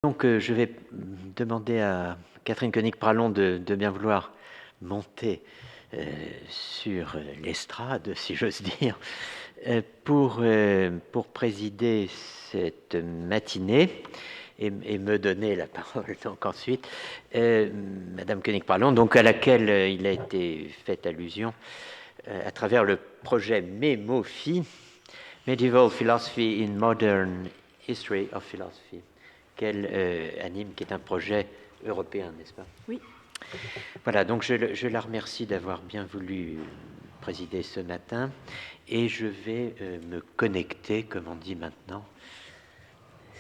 Donc, je vais demander à Catherine Koenig-Pralon de bien vouloir monter sur l'estrade, si j'ose dire, pour présider cette matinée et me donner la parole donc ensuite. Madame Koenig-Pralon, donc à laquelle il a été fait allusion à travers le projet MEMOPHI, Medieval Philosophy in Modern History of Philosophy, qu'elle anime, qui est un projet européen, n'est-ce pas? Oui. Voilà, donc je la remercie d'avoir bien voulu présider ce matin, et je vais me connecter, comme on dit maintenant,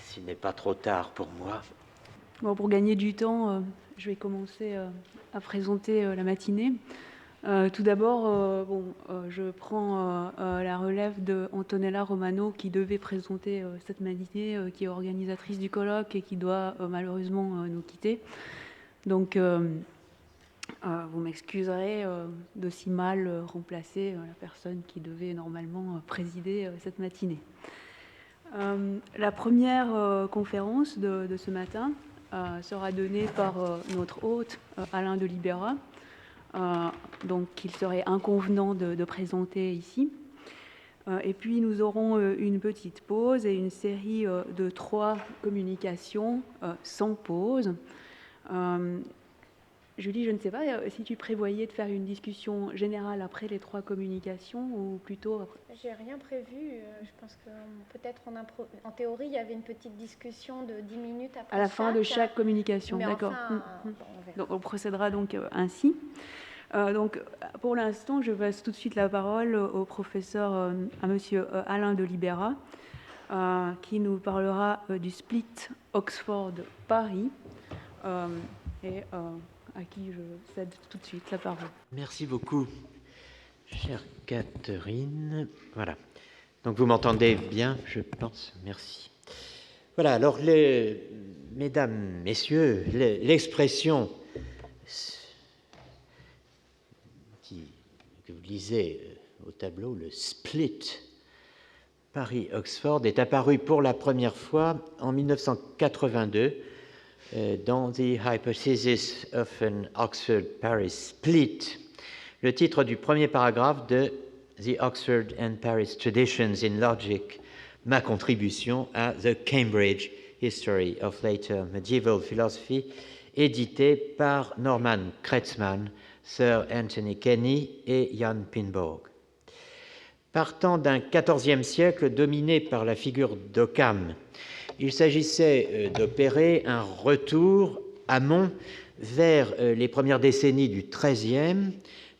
s'il n'est pas trop tard pour moi. Bon, pour gagner du temps, je vais commencer à présenter la matinée. Tout d'abord, je prends la relève de Antonella Romano, qui devait présenter cette matinée, qui est organisatrice du colloque et qui doit malheureusement nous quitter. Donc, vous m'excuserez de si mal remplacer la personne qui devait normalement présider cette matinée. La première conférence de ce matin sera donnée par notre hôte, Alain de Libera, donc qu'il serait inconvenant de présenter ici. Et puis nous aurons une petite pause et une série de 3 communications sans pause. Julie, je ne sais pas si tu prévoyais de faire une discussion générale après les 3 communications ou plutôt après. J'ai rien prévu. Je pense que peut-être en théorie, il y avait une petite discussion de 10 minutes après. À la fin de chaque communication, mais d'accord. Enfin, donc on procédera donc ainsi. Donc pour l'instant, je passe tout de suite la parole au professeur, à monsieur Alain de Libera, qui nous parlera du split Oxford-Paris. Et à qui je cède tout de suite la parole. Merci beaucoup, chère Catherine. Voilà. Donc vous m'entendez bien, je pense. Merci. Voilà, alors, mesdames, messieurs, l'expression que vous lisez au tableau, le split Paris-Oxford, est apparue pour la première fois en 1982 dans The Hypothesis of an Oxford-Paris Split, le titre du premier paragraphe de The Oxford and Paris Traditions in Logic, ma contribution à The Cambridge History of Later Medieval Philosophy, édité par Norman Kretzmann, Sir Anthony Kenny et Jan Pinborg. Partant d'un XIVe siècle dominé par la figure d'Occam, il s'agissait d'opérer un retour amont vers les premières décennies du XIIIe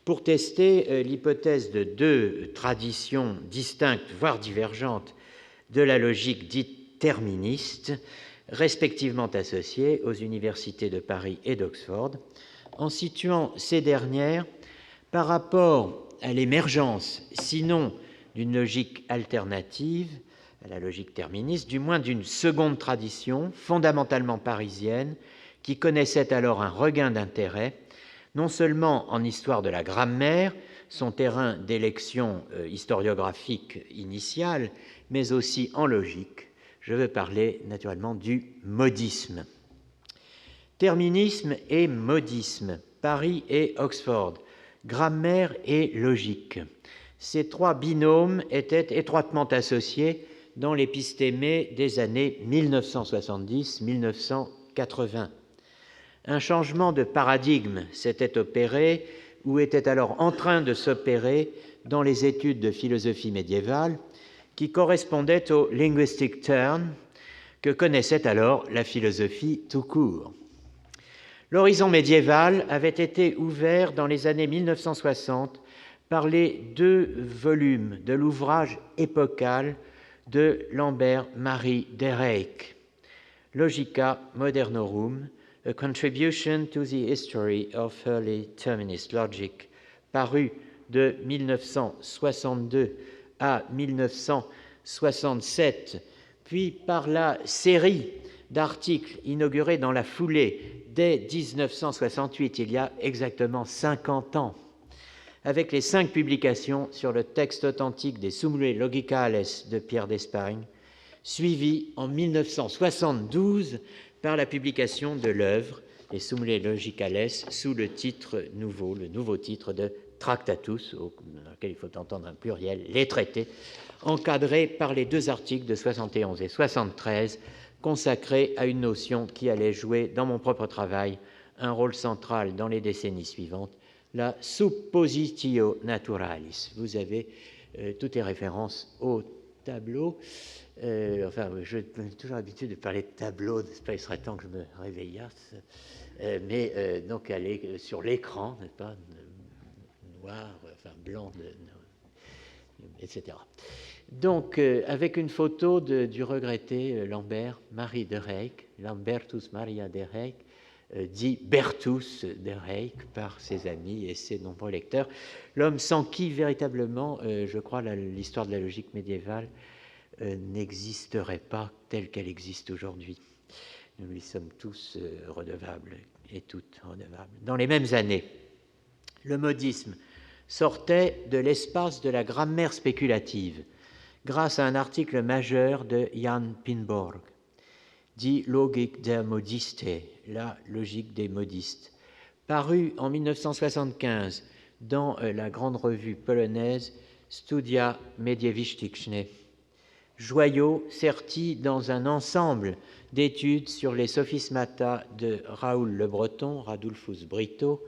pour tester l'hypothèse de 2 traditions distinctes, voire divergentes, de la logique dite terministe, respectivement associées aux universités de Paris et d'Oxford, en situant ces dernières par rapport à l'émergence, sinon d'une logique alternative à la logique terministe, du moins d'une seconde tradition fondamentalement parisienne qui connaissait alors un regain d'intérêt, non seulement en histoire de la grammaire, son terrain d'élection historiographique initial, mais aussi en logique. Je veux parler naturellement du modisme. Terminisme et modisme, Paris et Oxford, grammaire et logique. Ces 3 binômes étaient étroitement associés dans l'épistémée des années 1970-1980. Un changement de paradigme s'était opéré ou était alors en train de s'opérer dans les études de philosophie médiévale qui correspondait au linguistic turn que connaissait alors la philosophie tout court. L'horizon médiéval avait été ouvert dans les années 1960 par les 2 volumes de l'ouvrage épocal de Lambert-Marie Dereyck, Logica Modernorum, A Contribution to the History of Early Terminist Logic, paru de 1962 à 1967, puis par la série d'articles inaugurés dans la foulée dès 1968, il y a exactement 50 ans, avec les 5 publications sur le texte authentique des Summulae Logicales de Pierre d'Espagne, suivi en 1972 par la publication de l'œuvre Les Summules Logicales sous le nouveau titre de Tractatus, dans lequel il faut entendre un pluriel, les traités, encadrés par les 2 articles de 71 et 73, consacrés à une notion qui allait jouer dans mon propre travail un rôle central dans les décennies suivantes, la suppositio naturalis. Vous avez toutes les références au tableau. Enfin, j'ai toujours l'habitude de parler de tableau, il serait temps que je me réveillasse. Mais donc, elle est sur l'écran, n'est-ce pas, noir, enfin blanc, etc. Donc, avec une photo du regretté Lambert Marie de Reyck, Lambertus Maria de Reyck, dit Bertus de Reyck par ses amis et ses nombreux lecteurs, l'homme sans qui véritablement, je crois, l'histoire de la logique médiévale n'existerait pas telle qu'elle existe aujourd'hui. Nous lui sommes tous redevables et toutes redevables. Dans les mêmes années, le modisme sortait de l'espace de la grammaire spéculative grâce à un article majeur de Jan Pinborg, dit Logik der Modiste, la logique des modistes, paru en 1975 dans la grande revue polonaise Studia Medievisticzne, joyau serti dans un ensemble d'études sur les sophismata de Raoul Le Breton, Radulfus Brito,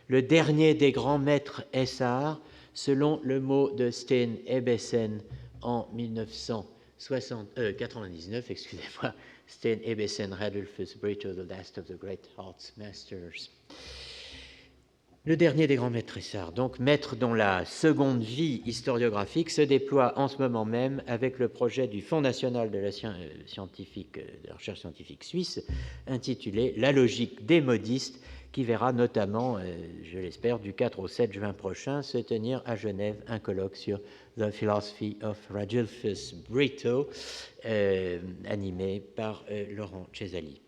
le dernier des grands maîtres essarts, selon le mot de Sten Ebbesen en 1999, excusez-moi, Sten Ebbesen, Radulfus Brito, the last of the great arts masters. Le dernier des grands maîtres essarts, donc maître dont la seconde vie historiographique se déploie en ce moment même avec le projet du Fonds national de la recherche scientifique suisse, intitulé « La logique des modistes », qui verra notamment, je l'espère, du 4 au 7 juin prochain, se tenir à Genève un colloque sur « The Philosophy of Radulfus Brito », animé par Laurent Cesali.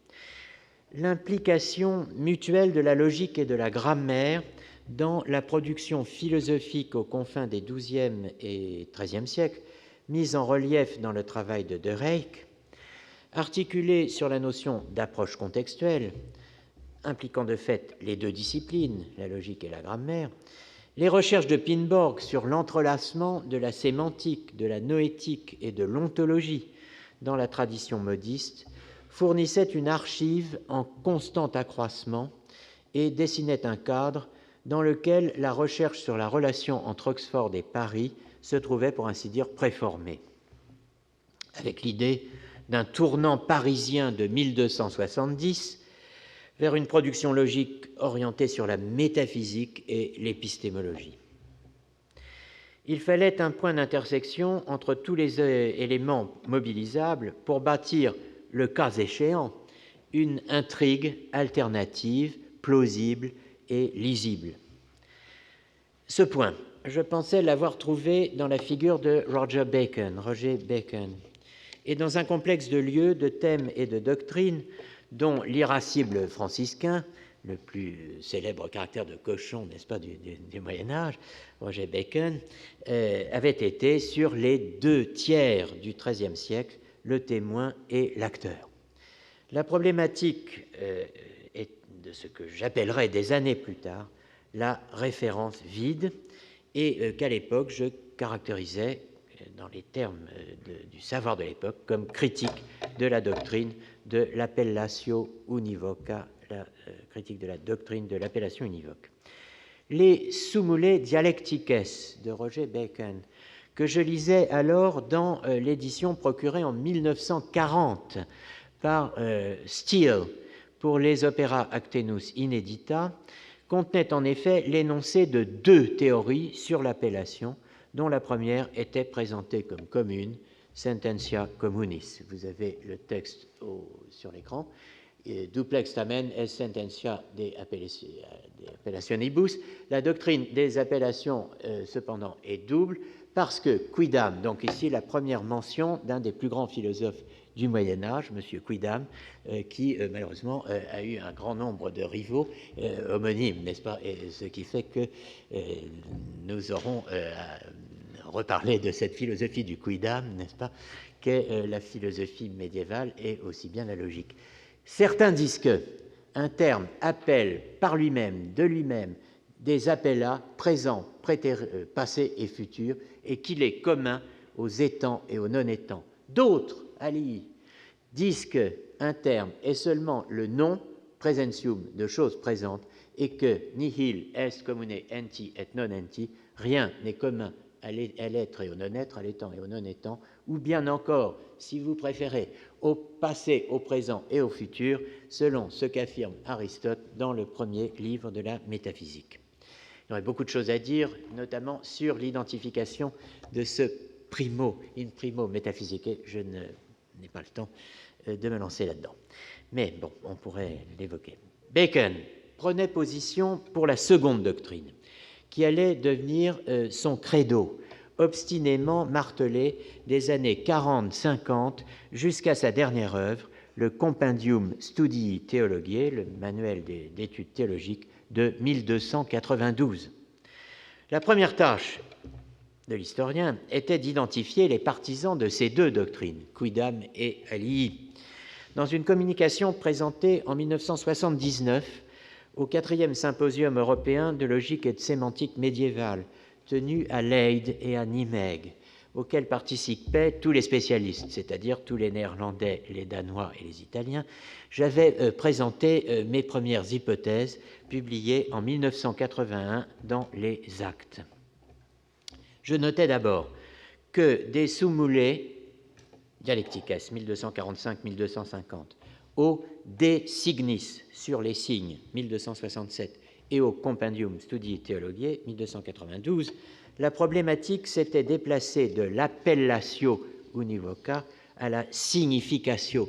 L'implication mutuelle de la logique et de la grammaire dans la production philosophique aux confins des XIIe et XIIIe siècles, mise en relief dans le travail de Reyck, articulée sur la notion d'approche contextuelle, impliquant de fait les 2 disciplines, la logique et la grammaire, les recherches de Pinborg sur l'entrelacement de la sémantique, de la noétique et de l'ontologie dans la tradition modiste fournissait une archive en constant accroissement et dessinait un cadre dans lequel la recherche sur la relation entre Oxford et Paris se trouvait, pour ainsi dire, préformée. Avec l'idée d'un tournant parisien de 1270 vers une production logique orientée sur la métaphysique et l'épistémologie. Il fallait un point d'intersection entre tous les éléments mobilisables pour bâtir, le cas échéant, une intrigue alternative, plausible et lisible. Ce point, je pensais l'avoir trouvé dans la figure de Roger Bacon, et dans un complexe de lieux, de thèmes et de doctrines dont l'irascible franciscain, le plus célèbre caractère de cochon, n'est-ce pas, du Moyen-Âge, Roger Bacon, avait été, sur les 2 tiers du XIIIe siècle, le témoin et l'acteur. La problématique est de ce que j'appellerais des années plus tard la référence vide et qu'à l'époque je caractérisais dans les termes du savoir de l'époque comme critique de la doctrine de l'appellatio univoca, la critique de la doctrine de l'appellation univoque. Les Summulae Dialectices de Roger Bacon, que je lisais alors dans l'édition procurée en 1940 par Steele pour les opéras Actenus Inedita, contenait en effet l'énoncé de 2 théories sur l'appellation, dont la première était présentée comme commune, Sententia Communis. Vous avez le texte sur l'écran. Duplex tamen est sententia de appellationibus. La doctrine des appellations, cependant, est double, parce que Quidam, donc ici la première mention d'un des plus grands philosophes du Moyen-Âge, M. Quidam, qui malheureusement a eu un grand nombre de rivaux homonymes, n'est-ce pas, et ce qui fait que nous aurons à reparler de cette philosophie du Quidam, n'est-ce pas, qu'est la philosophie médiévale et aussi bien la logique. Certains disent qu'un terme appelle par lui-même, de lui-même, des appellats présents, passés et futurs, et qu'il est commun aux étangs et aux non-étangs. D'autres, alii, disent qu'un terme est seulement le nom, presentium, de choses présentes, et que nihil est commune enti et non enti, rien n'est commun à l'être et au non-être, à l'étant et au non-étant, ou bien encore, si vous préférez, au passé, au présent et au futur, selon ce qu'affirme Aristote dans le premier livre de la métaphysique. Il y aurait beaucoup de choses à dire, notamment sur l'identification de ce in primo métaphysique, et je n'ai pas le temps de me lancer là-dedans. Mais bon, on pourrait l'évoquer. Bacon prenait position pour la seconde doctrine, qui allait devenir son credo, obstinément martelé des années 40-50 jusqu'à sa dernière œuvre, le Compendium Studii Theologiae, le manuel d'études théologiques de 1292. La première tâche de l'historien était d'identifier les partisans de ces deux doctrines, quidam et alii. Dans une communication présentée en 1979 au 4e symposium européen de logique et de sémantique médiévale, tenu à Leyde et à Nimègue, auquel participaient tous les spécialistes, c'est-à-dire tous les Néerlandais, les Danois et les Italiens, j'avais présenté mes premières hypothèses publiées en 1981 dans les Actes. Je notais d'abord que des sous-moulés, Dialecticas 1245-1250, au De Signis, sur les signes 1267, et au Compendium Studii Theologiae 1292, la problématique s'était déplacée de l'appellatio univoca à la signification.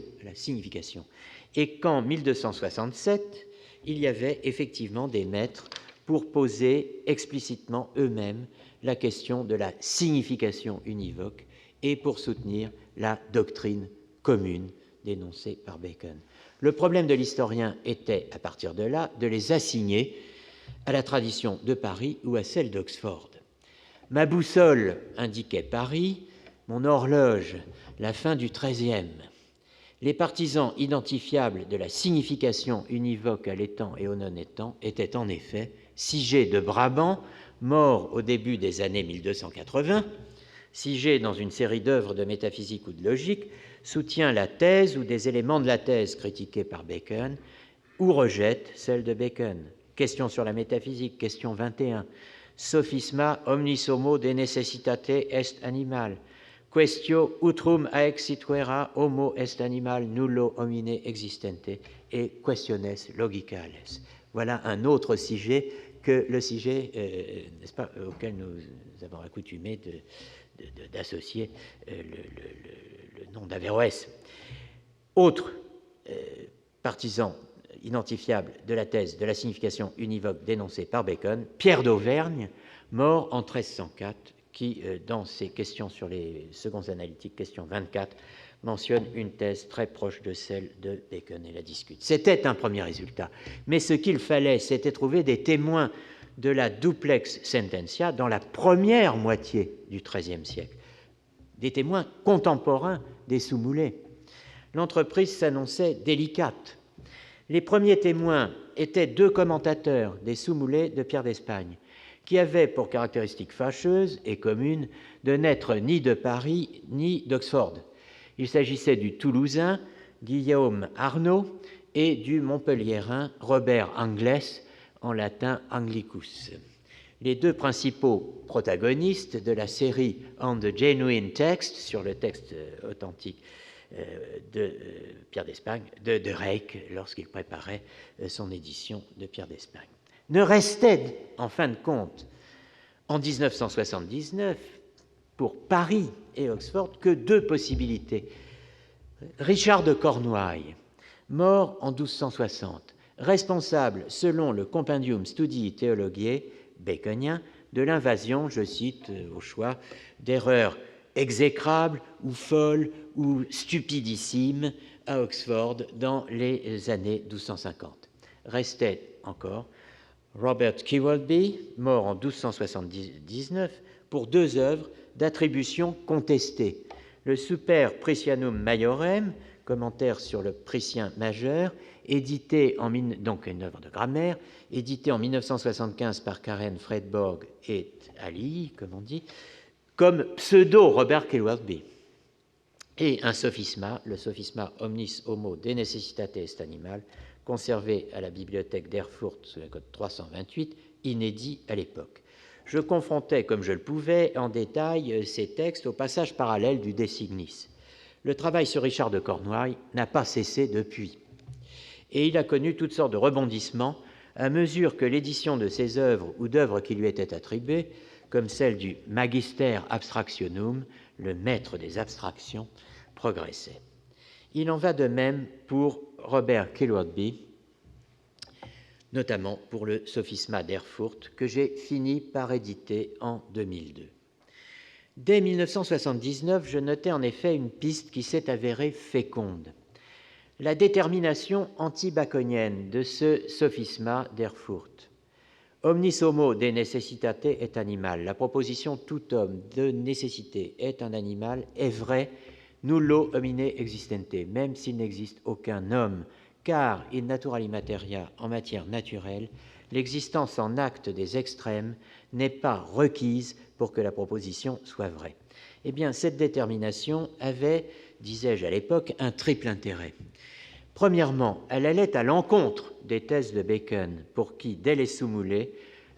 Et qu'en 1267, il y avait effectivement des maîtres pour poser explicitement eux-mêmes la question de la signification univoque et pour soutenir la doctrine commune dénoncée par Bacon. Le problème de l'historien était, à partir de là, de les assigner à la tradition de Paris ou à celle d'Oxford. Ma boussole indiquait Paris, mon horloge la fin du XIIIe. Les partisans identifiables de la signification univoque à l'étang et au non-étang étaient en effet Sigé de Brabant, mort au début des années 1280. Sigé, dans une série d'œuvres de métaphysique ou de logique, soutient la thèse ou des éléments de la thèse critiqués par Bacon ou rejette celle de Bacon. Question sur la métaphysique, question 21. Sophisma omnis homo de necessitate est animal. Questio utrum haec situera homo est animal nullo homine existente et questiones logicales. Voilà un autre sujet que le sujet, n'est-ce pas, auquel nous avons accoutumé d'associer le nom d'Averroès. Autre partisan identifiable de la thèse de la signification univoque dénoncée par Bacon, Pierre d'Auvergne, mort en 1304, qui, dans ses questions sur les seconds analytiques, question 24, mentionne une thèse très proche de celle de Bacon et la discute. C'était un premier résultat, mais ce qu'il fallait, c'était trouver des témoins de la duplex sententia dans la première moitié du XIIIe siècle, des témoins contemporains des sous-moulés. L'entreprise s'annonçait délicate. Les premiers témoins étaient deux commentateurs des sous-moulés de Pierre d'Espagne, qui avaient pour caractéristique fâcheuse et commune de n'être ni de Paris ni d'Oxford. Il s'agissait du Toulousain Guillaume Arnaud et du Montpelliérain Robert Anglès, en latin Anglicus. Les deux principaux protagonistes de la série On the Genuine Text, sur le texte authentique de Pierre d'Espagne, de Reyck, lorsqu'il préparait son édition de Pierre d'Espagne. Ne restait, en fin de compte, en 1979, pour Paris et Oxford, que deux possibilités. Richard de Cornouailles, mort en 1260, responsable, selon le Compendium Studii Theologiae baconien, de l'invasion, je cite au choix, d'erreurs exécrables ou folles ou stupidissimes à Oxford dans les années 1250. Restait encore Robert Kewalby, mort en 1279, pour deux œuvres d'attribution contestée, le Super Priscianum Maiorem, commentaire sur le Prussien majeur, édité donc une œuvre de grammaire, édité en 1975 par Karen Fredborg et Ali, comme on dit, comme pseudo Robert Kilwardby. Et un sophisma, le sophisma Omnis Homo de Necessitate Est Animal, conservé à la bibliothèque d'Erfurt sous le code 328, inédit à l'époque. Je confrontais, comme je le pouvais, en détail ces textes au passage parallèle du De Signis. Le travail sur Richard de Cornouailles n'a pas cessé depuis, et il a connu toutes sortes de rebondissements à mesure que l'édition de ses œuvres ou d'œuvres qui lui étaient attribuées, comme celle du Magister Abstractionum, le maître des abstractions, progressait. Il en va de même pour Robert Kilwardby, notamment pour le Sophisma d'Erfurt, que j'ai fini par éditer en 2002. Dès 1979, je notais en effet une piste qui s'est avérée féconde. La détermination anti-baconienne de ce Sophisma d'Erfurt. Omnis homo de necessitate est animal. La proposition tout homme de nécessité est un animal est vraie, nullo homine existente, même s'il n'existe aucun homme, car in naturali materia, en matière naturelle, l'existence en acte des extrêmes n'est pas requise pour que la proposition soit vraie. Eh bien, cette détermination avait, disais-je à l'époque, un triple intérêt. Premièrement, elle allait à l'encontre des thèses de Bacon, pour qui, dès les Sumulae,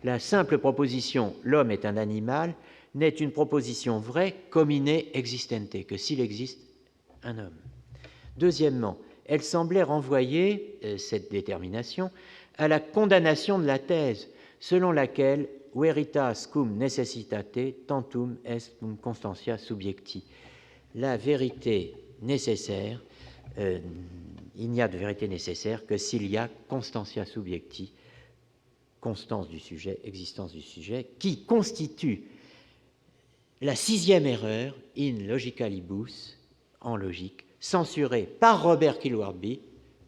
la simple proposition « l'homme est un animal » n'est une proposition vraie qu'homine existente, que s'il existe un homme. Deuxièmement, elle semblait renvoyer, cette détermination, à la condamnation de la thèse, selon laquelle « veritas cum necessitate tantum est cum constantia subjecti ». La vérité nécessaire, il n'y a de vérité nécessaire que s'il y a constantia subjecti, constance du sujet, existence du sujet, qui constitue la sixième erreur, in logicalibus, en logique, censurée par Robert Kilwardby,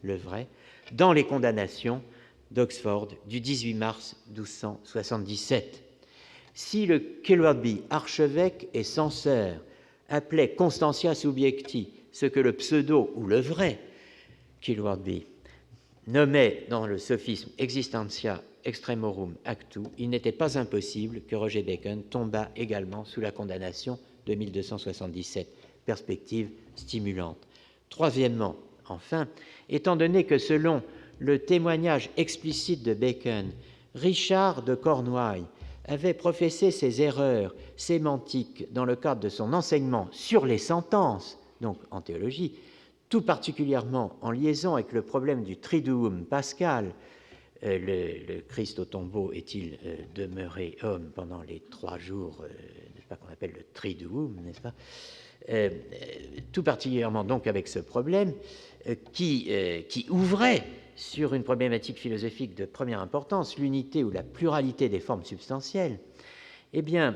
le vrai, dans les condamnations d'Oxford du 18 mars 1277. Si le Kilwardby archevêque et censeur appelait constantia subjecti ce que le pseudo ou le vrai Kilwardby nommait dans le sophisme existentia extremorum actu, il n'était pas impossible que Roger Bacon tombât également sous la condamnation de 1277. Perspective stimulante. Troisièmement, enfin, étant donné que selon le témoignage explicite de Bacon, Richard de Cornouailles avait professé ses erreurs sémantiques dans le cadre de son enseignement sur les sentences, donc en théologie, tout particulièrement en liaison avec le problème du triduum pascal, le Christ au tombeau est-il demeuré homme pendant les 3 jours, n'est-ce pas, qu'on appelle le triduum, n'est-ce pas, tout particulièrement donc avec ce problème qui ouvrait sur une problématique philosophique de première importance, l'unité ou la pluralité des formes substantielles. Eh bien,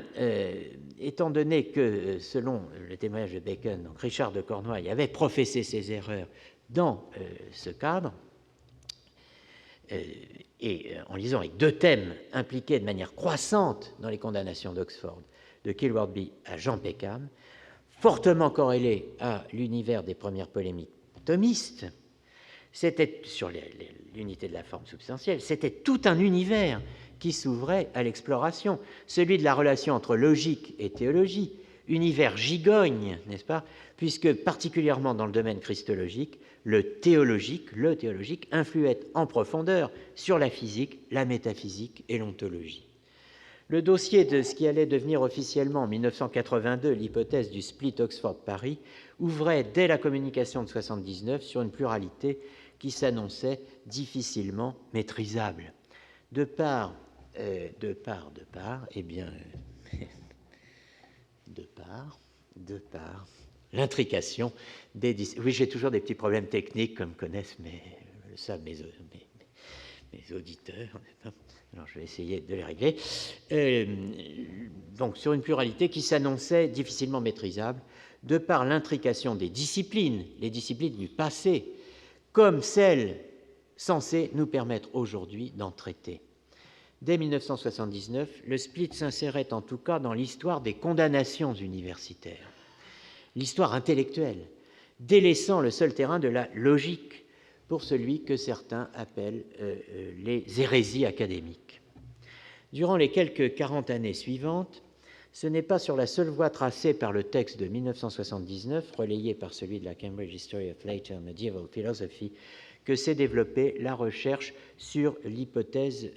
étant donné que, selon le témoignage de Bacon, donc Richard de Cornouailles avait professé ses erreurs dans ce cadre, et en lisant avec 2 thèmes impliqués de manière croissante dans les condamnations d'Oxford, de Kilwardby à Jean Peckham, fortement corrélés à l'univers des premières polémiques thomistes, c'était sur l'unité de la forme substantielle, c'était tout un univers qui s'ouvrait à l'exploration, celui de la relation entre logique et théologie, univers gigogne, n'est-ce pas, puisque particulièrement dans le domaine christologique, le théologique influait en profondeur sur la physique, la métaphysique et l'ontologie. Le dossier de ce qui allait devenir officiellement en 1982 l'hypothèse du split Oxford-Paris ouvrait dès la communication de 1979 sur une pluralité qui s'annonçait difficilement maîtrisable. De part, l'intrication des... Oui, j'ai toujours des petits problèmes techniques, comme connaissent mes auditeurs. Alors, je vais essayer de les régler. Donc, sur une pluralité qui s'annonçait difficilement maîtrisable, de par l'intrication des disciplines, les disciplines du passé, comme celles censées nous permettre aujourd'hui d'en traiter. Dès 1979, le split s'insérait en tout cas dans l'histoire des condamnations universitaires, l'histoire intellectuelle, délaissant le seul terrain de la logique pour celui que certains appellent les hérésies académiques. Durant les quelques 40 années suivantes, ce n'est pas sur la seule voie tracée par le texte de 1979, relayé par celui de la Cambridge History of Later Medieval Philosophy, que s'est développée la recherche sur l'hypothèse,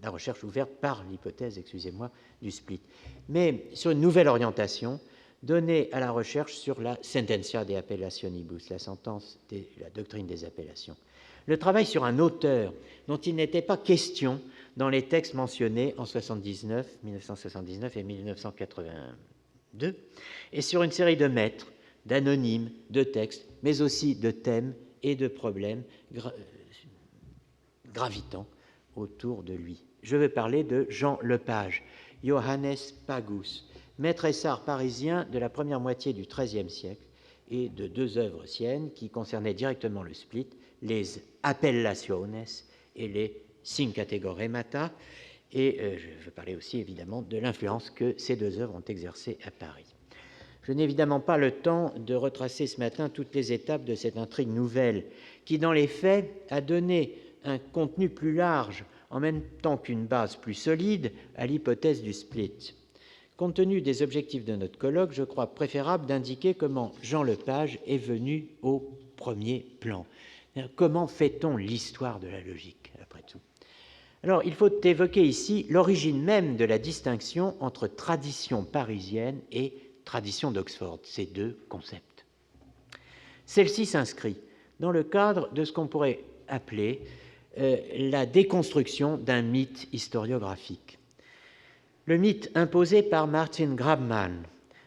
la recherche ouverte par l'hypothèse, excusez-moi, du split, mais sur une nouvelle orientation donnée à la recherche sur la sententia de appellationibus, la sentence de la doctrine des appellations. Le travail sur un auteur dont il n'était pas question dans les textes mentionnés en 1979 et 1982, et sur une série de maîtres, d'anonymes, de textes, mais aussi de thèmes et de problèmes gravitant autour de lui. Je veux parler de Jean Lepage, Johannes Pagus, maître essart parisien de la première moitié du XIIIe siècle, et de deux œuvres siennes qui concernaient directement le split, les Appellationes et les Syncategoremata, et je veux parler aussi évidemment de l'influence que ces deux œuvres ont exercée à Paris. Je n'ai évidemment pas le temps de retracer ce matin toutes les étapes de cette intrigue nouvelle qui, dans les faits, a donné un contenu plus large en même temps qu'une base plus solide à l'hypothèse du split. Compte tenu des objectifs de notre colloque, je crois préférable d'indiquer comment Jean Lepage est venu au premier plan. Comment fait-on l'histoire de la logique, après tout? Alors, il faut évoquer ici l'origine même de la distinction entre tradition parisienne et tradition d'Oxford, ces deux concepts. Celle-ci s'inscrit dans le cadre de ce qu'on pourrait appeler la déconstruction d'un mythe historiographique. Le mythe imposé par Martin Grabmann,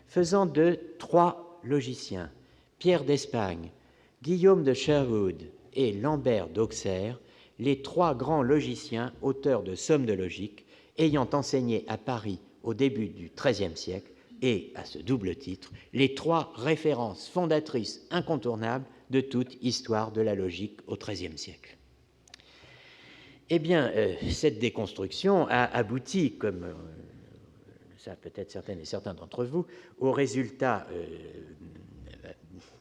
faisant de trois logiciens, Pierre d'Espagne, Guillaume de Sherwood et Lambert d'Auxerre, les trois grands logiciens auteurs de sommes de logique, ayant enseigné à Paris au début du XIIIe siècle, et, à ce double titre, les trois références fondatrices incontournables de toute histoire de la logique au XIIIe siècle. Eh bien, cette déconstruction a abouti, comme ça peut-être certaines et certains d'entre vous, au résultat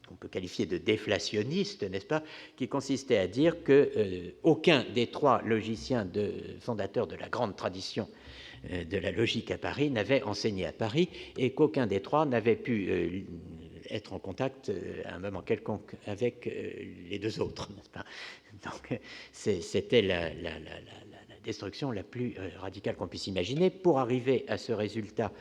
qu'on peut qualifier de déflationniste, n'est-ce pas, qui consistait à dire qu'aucun des trois logiciens fondateurs de la grande tradition de la logique à Paris n'avait enseigné à Paris et qu'aucun des trois n'avait pu être en contact à un moment quelconque avec les deux autres, n'est-ce pas? Donc, c'était la destruction la plus radicale qu'on puisse imaginer. Pour arriver à ce résultat,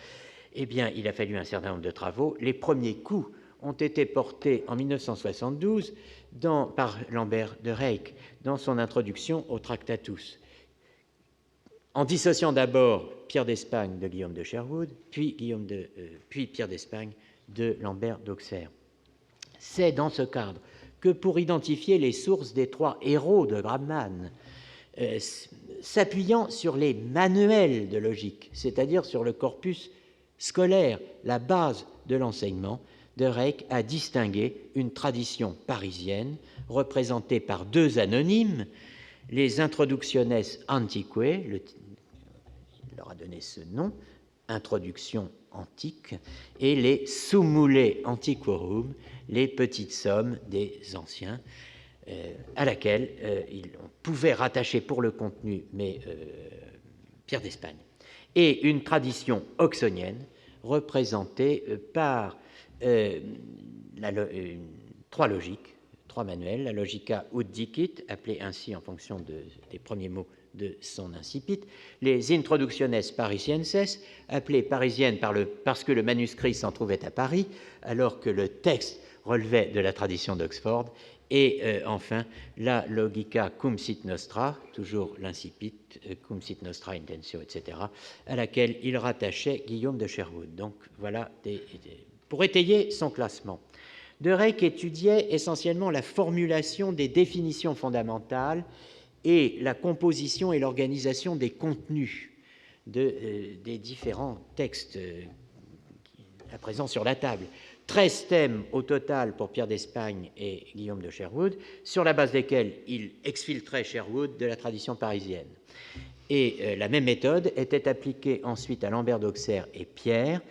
eh bien, il a fallu un certain nombre de travaux. Les premiers coups ont été portés en 1972 par Lambert de Reyck dans son introduction au Tractatus, en dissociant d'abord Pierre d'Espagne de Guillaume de Sherwood, puis Pierre d'Espagne de Lambert d'Auxerre. C'est dans ce cadre que, pour identifier les sources des trois héros de Grabmann, s'appuyant sur les manuels de logique, c'est-à-dire sur le corpus scolaire, la base de l'enseignement, de Reyck a distingué une tradition parisienne représentée par deux anonymes, les Introductiones Antiquae, il leur a donné ce nom, Introduction antique, et les Summulae Antiquorum, les petites sommes des anciens, à laquelle on pouvait rattacher pour le contenu Pierre d'Espagne, et une tradition oxonienne représentée par trois logiques, trois manuels, la Logica ut dicit, appelée ainsi en fonction des premiers mots de son incipit, les Introductiones Parisienses, appelées parisiennes parce que le manuscrit s'en trouvait à Paris, alors que le texte relevait de la tradition d'Oxford, et enfin la Logica cum sit nostra, toujours l'incipit, cum sit nostra intentio, etc., à laquelle il rattachait Guillaume de Sherwood. Donc voilà, pour étayer son classement. De Reyck étudiait essentiellement la formulation des définitions fondamentales et la composition et l'organisation des contenus des différents textes à présent sur la table. 13 thèmes au total pour Pierre d'Espagne et Guillaume de Sherwood, sur la base desquels il exfiltrait Sherwood de la tradition parisienne. Et la même méthode était appliquée ensuite à Lambert d'Auxerre et Pierre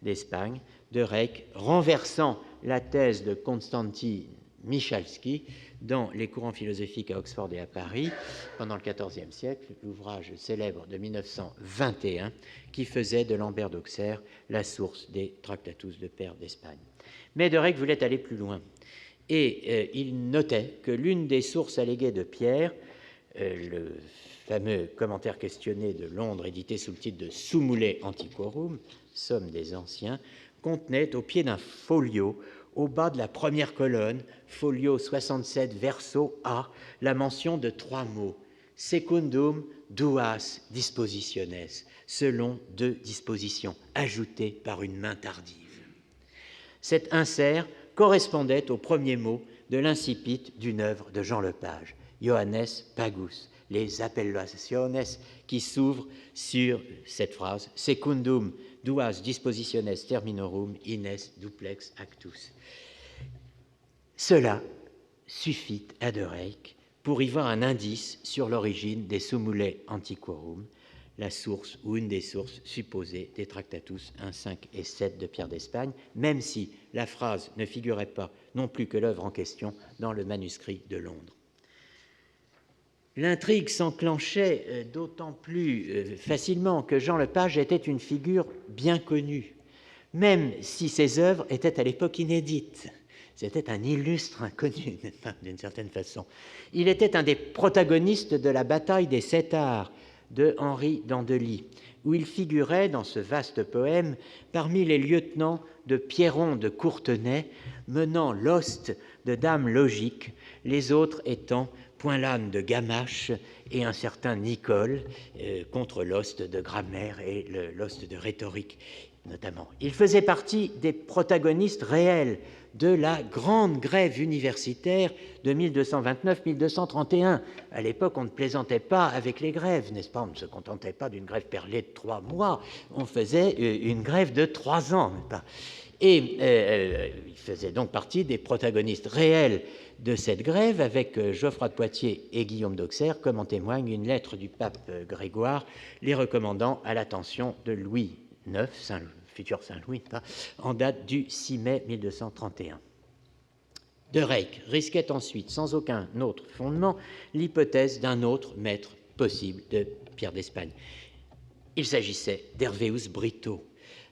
d'Espagne, de Reik, renversant la thèse de Konstantin Michalski dans les courants philosophiques à Oxford et à Paris pendant le XIVe siècle, l'ouvrage célèbre de 1921 qui faisait de Lambert d'Auxerre la source des Tractatus de Père d'Espagne. Mais de Reik voulait aller plus loin et il notait que l'une des sources alléguées de Pierre, le fameux commentaire questionné de Londres édité sous le titre de Sumule Antiquorum, Somme des Anciens, contenait au pied d'un folio, au bas de la première colonne, folio 67, verso A, la mention de 3 mots, secundum duas dispositiones, selon 2 dispositions, ajoutées par une main tardive. Cet insert correspondait au premier mot de l'incipit d'une œuvre de Jean Lepage, Johannes Pagus, les appellationes qui s'ouvrent sur cette phrase secundum duas dispositiones terminorum ines duplex actus. Cela suffit à de Reik pour y voir un indice sur l'origine des Sumule Antiquorum, la source ou une des sources supposées des Tractatus 1, 5 et 7 de Pierre d'Espagne, même si la phrase ne figurait pas non plus que l'œuvre en question dans le manuscrit de Londres. L'intrigue s'enclenchait d'autant plus facilement que Jean Lepage était une figure bien connue, même si ses œuvres étaient à l'époque inédites. C'était un illustre inconnu, d'une certaine façon. Il était un des protagonistes de la bataille des 7 arts de Henri d'Andely, où il figurait dans ce vaste poème parmi les lieutenants de Pierron de Courtenay menant l'ost de Dame Logique, les autres étant Poinlane de Gamache et un certain Nicole contre l'ost de grammaire et l'ost de rhétorique notamment. Il faisait partie des protagonistes réels de la grande grève universitaire de 1229-1231. À l'époque, on ne plaisantait pas avec les grèves, n'est-ce pas? On ne se contentait pas d'une grève perlée de 3 mois, on faisait une grève de 3 ans, n'est-ce pas? Et il faisait donc partie des protagonistes réels de cette grève avec Geoffroy de Poitiers et Guillaume d'Auxerre, comme en témoigne une lettre du pape Grégoire les recommandant à l'attention de Louis IX, futur Saint-Louis, en date du 6 mai 1231. De Reik risquait ensuite, sans aucun autre fondement, l'hypothèse d'un autre maître possible de Pierre d'Espagne. Il s'agissait d'Hervéus Brito,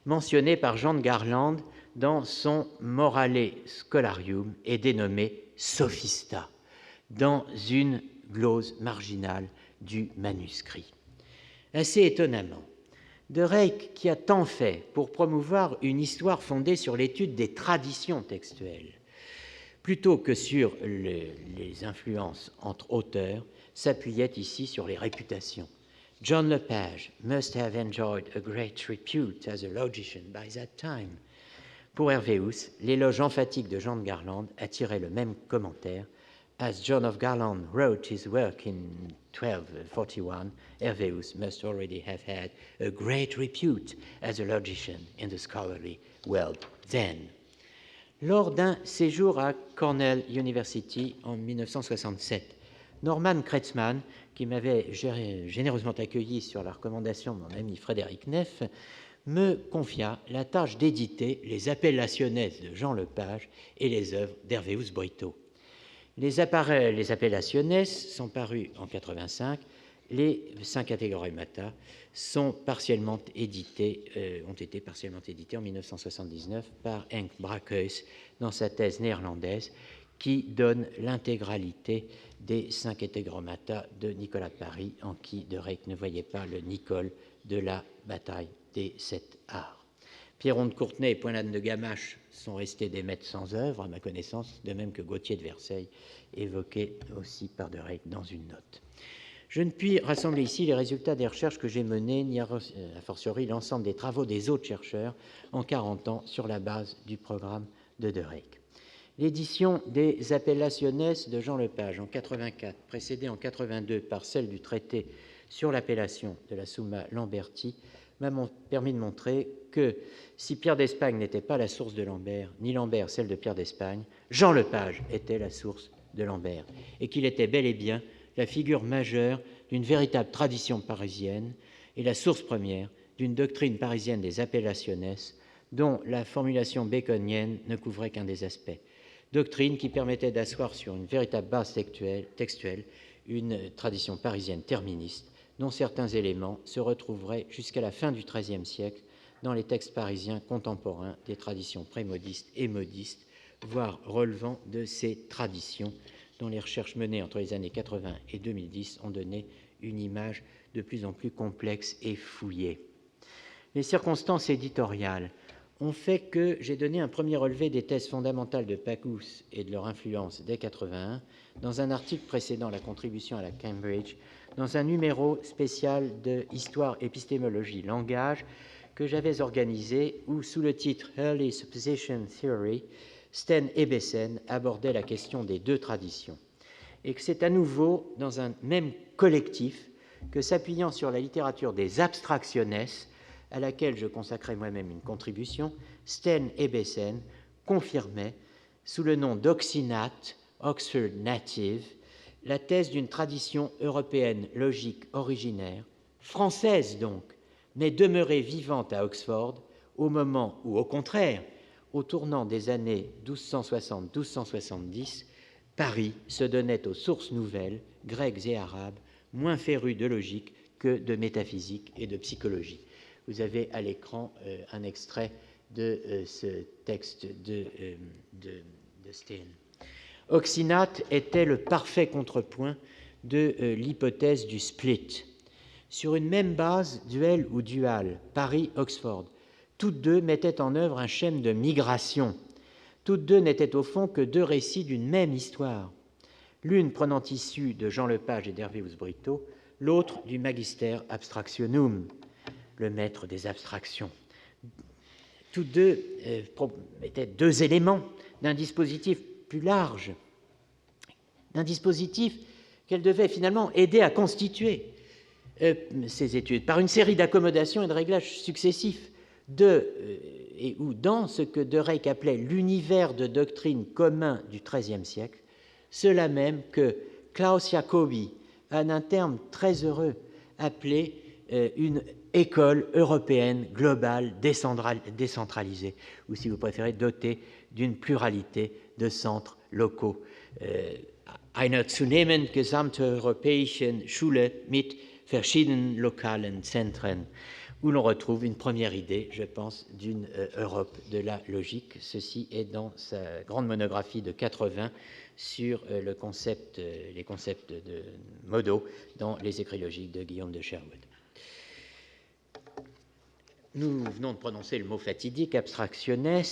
mentionné par Jean de Garland dans son Morale Scholarium et dénommé Sophista, dans une glose marginale du manuscrit. Assez étonnamment, de Reik, qui a tant fait pour promouvoir une histoire fondée sur l'étude des traditions textuelles, plutôt que sur les influences entre auteurs, s'appuyait ici sur les réputations. John Lepage must have enjoyed a great repute as a logician by that time. Pour Hervéus, l'éloge emphatique de Jean de Garland attirait le même commentaire. As John of Garland wrote his work in 1241, Hervéus must already have had a great repute as a logician in the scholarly world then. Lors d'un séjour à Cornell University en 1967, Norman Kretzmann, qui m'avait généreusement accueilli sur la recommandation de mon ami Frédéric Neff, me confia la tâche d'éditer les appellationes de Jean Lepage et les œuvres d'Hervéus Brito. Les appellationes sont parus en 85, les 5 Categoremata sont partiellement édités, ont été partiellement édités en 1979 par Henk Brakhuis dans sa thèse néerlandaise qui donne l'intégralité des 5 Categoremata de Nicolas de Paris, en qui de Reik ne voyait pas le Nicole de la bataille des 7 arts. Pierron de Courtenay et Poinlane de Gamache sont restés des maîtres sans œuvre, à ma connaissance, de même que Gauthier de Versailles, évoqué aussi par de Reik dans une note. Je ne puis rassembler ici les résultats des recherches que j'ai menées, ni a fortiori l'ensemble des travaux des autres chercheurs en 40 ans sur la base du programme de Reik. L'édition des Appellationes de Jean Lepage en 84, précédée en 82 par celle du traité sur l'appellation de la Summa Lamberti, m'a permis de montrer que si Pierre d'Espagne n'était pas la source de Lambert, ni Lambert celle de Pierre d'Espagne, Jean Lepage était la source de Lambert, et qu'il était bel et bien la figure majeure d'une véritable tradition parisienne et la source première d'une doctrine parisienne des appellationes dont la formulation baconienne ne couvrait qu'un des aspects. Doctrine qui permettait d'asseoir sur une véritable base textuelle une tradition parisienne terministe, dont certains éléments se retrouveraient jusqu'à la fin du XIIIe siècle dans les textes parisiens contemporains des traditions prémodistes et modistes, voire relevant de ces traditions dont les recherches menées entre les années 80 et 2010 ont donné une image de plus en plus complexe et fouillée. Les circonstances éditoriales ont fait que j'ai donné un premier relevé des thèses fondamentales de Packus et de leur influence dès 81 dans un article précédant la contribution à la Cambridge, dans un numéro spécial de Histoire, épistémologie, langage que j'avais organisé où, sous le titre Early Supposition Theory, Sten Ebbesen abordait la question des deux traditions, et que c'est à nouveau dans un même collectif que, s'appuyant sur la littérature des abstractionnes, à laquelle je consacrais moi-même une contribution, Sten Ebbesen confirmait, sous le nom d'Oxinat, Oxford Native, la thèse d'une tradition européenne logique originaire, française donc, mais demeurée vivante à Oxford au moment où, au contraire, au tournant des années 1260-1270, Paris se donnait aux sources nouvelles, grecques et arabes, moins férus de logique que de métaphysique et de psychologie. Vous avez à l'écran un extrait de ce texte de Steen. Oxinat était le parfait contrepoint de l'hypothèse du split. Sur une même base, duel ou dual, Paris-Oxford, toutes deux mettaient en œuvre un schème de migration. Toutes deux n'étaient au fond que deux récits d'une même histoire, l'une prenant issue de Jean Lepage et d'Hervéus Brito, l'autre du Magister Abstractionum, le maître des abstractions. Toutes deux étaient deux éléments d'un dispositif plus large, d'un dispositif qu'elle devait finalement aider à constituer ces études, par une série d'accommodations et de réglages successifs et ou dans ce que De Reyck appelait l'univers de doctrine commun du XIIIe siècle, cela même que Klaus Jacobi a un terme très heureux appelé une école européenne globale décentralisée, ou si vous préférez, dotée d'une pluralité de centres locaux. Eine zunehmend gesamteuropäische Schule mit verschiedenen lokalen Zentren, où l'on retrouve une première idée, je pense, d'une Europe de la logique. Ceci est dans sa grande monographie de 80 sur les concepts de modaux dans les écrits logiques de Guillaume de Sherwood. Nous venons de prononcer le mot fatidique, abstractionnes.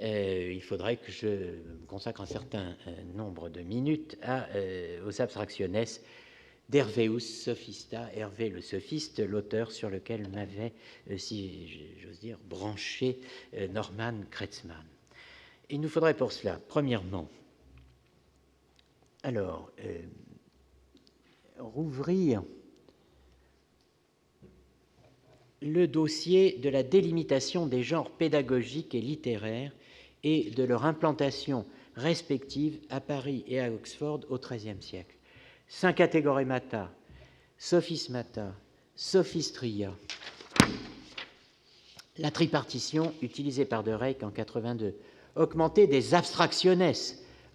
Il faudrait que je consacre un certain nombre de minutes aux abstractionnes d'Hervéus Sophista, Hervé le sophiste, l'auteur sur lequel m'avait, si j'ose dire, branché Norman Kretzmann. Il nous faudrait pour cela, premièrement, rouvrir le dossier de la délimitation des genres pédagogiques et littéraires et de leur implantation respective à Paris et à Oxford au XIIIe siècle. Syncategoremata, sophismata, sophistria. La tripartition utilisée par De Reyck en 82, augmentée des abstractionnes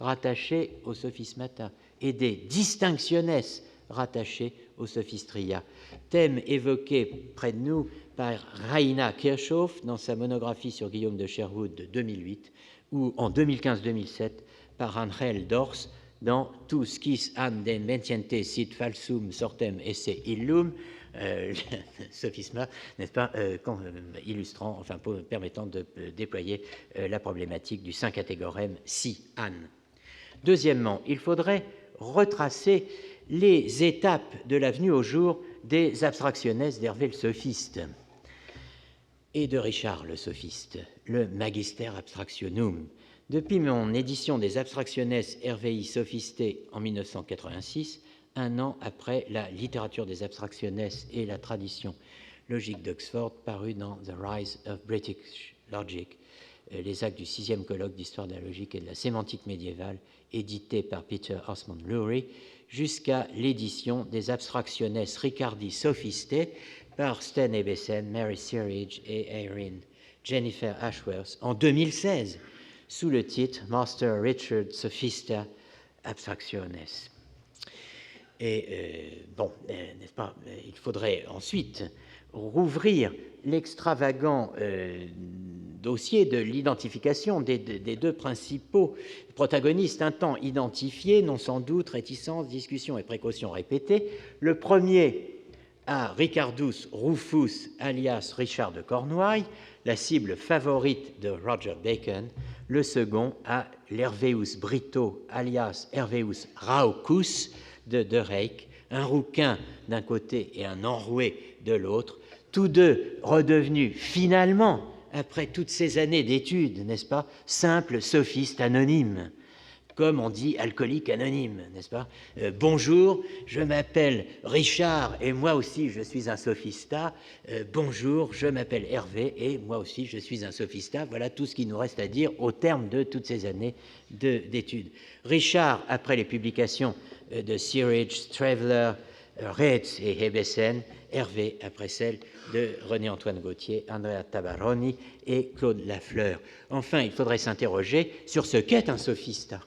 rattachées aux sophismata et des distinctionnes rattachées aux sophistria. Thème évoqué près de nous par Raina Kirchhoff dans sa monographie sur Guillaume de Sherwood de 2008 ou en 2015-2007 par Angel Dors dans Tu skis an den mentiente sit falsum sortem esse illum, sophisma, n'est-ce pas, illustrant, enfin permettant de déployer la problématique du syncatégorème si an. Deuxièmement, il faudrait retracer les étapes de la venue au jour des abstractionnes d'Hervé le sophiste et de Richard le sophiste, le Magister Abstractionum. Depuis mon édition des Abstractionnes Hervéi Sophiste en 1986, un an après la littérature des abstractionnes et la tradition logique d'Oxford, paru dans The Rise of British Logic, les actes du 6e colloque d'histoire de la logique et de la sémantique médiévale, édité par Peter Osmond Lurie, jusqu'à l'édition des Abstractionnes Ricardi Sophiste par Sten Ebbesen, Mary Searage et Irene Jennifer Ashworth en 2016 sous le titre Master Richard Sophista Abstractiones. Et n'est-ce pas, il faudrait ensuite rouvrir l'extravagant dossier de l'identification des deux principaux protagonistes, un temps identifiés, non sans doute, réticences, discussions et précautions répétées. Le premier à Ricardus Rufus, alias Richard de Cornouailles, la cible favorite de Roger Bacon. Le second à l'Hervéus Brito, alias Hervéus Raucus de Reyck, un rouquin d'un côté et un enroué de l'autre, tous deux redevenus finalement, après toutes ces années d'études, n'est-ce pas, simples sophistes anonymes, comme on dit alcoolique anonyme, n'est-ce pas? Bonjour, je m'appelle Richard et moi aussi je suis un sophista. Bonjour, je m'appelle Hervé et moi aussi je suis un sophista. Voilà tout ce qu'il nous reste à dire au terme de toutes ces années d'études. Richard, après les publications de Searage, Traveller, Reitz et Hebesen. Hervé, après celles de René-Antoine Gauthier, Andrea Tabarroni et Claude Lafleur. Enfin, il faudrait s'interroger sur ce qu'est un sophista.